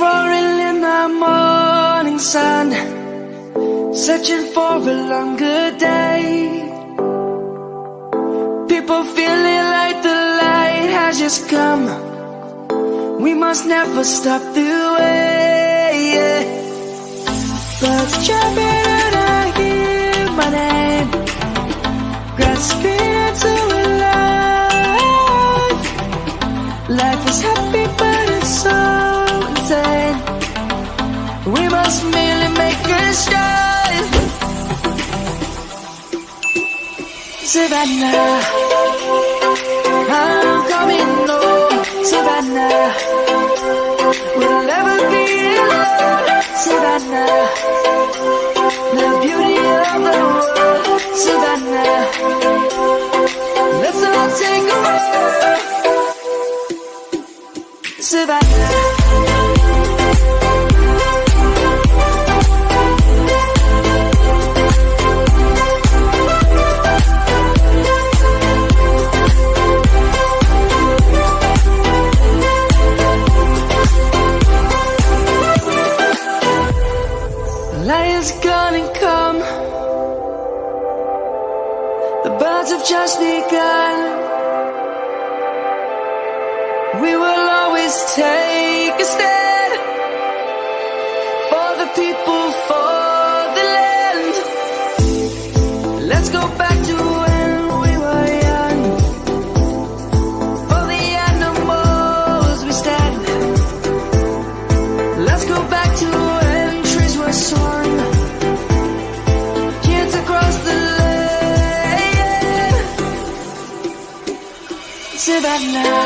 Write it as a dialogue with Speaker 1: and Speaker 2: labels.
Speaker 1: roaring in the morning sun, searching for a longer day. People feeling like the light has just come. We must never stop the way, yeah. Birds jumping and I hear my name, grasping into a life. Life is happy but it's so insane. We must merely make a start. Savannah, I'm coming home. Savannah, we'll never be alone. Savannah, the beauty of the world. Savannah, let's all take a walk. Savannah. Lion's gonna come. The birds have just begun. We will always take a stand for the people, for the land. Let's go back to when we were young. For the animals we stand. Let's go back to when trees were swung, kids across the land. Savannah.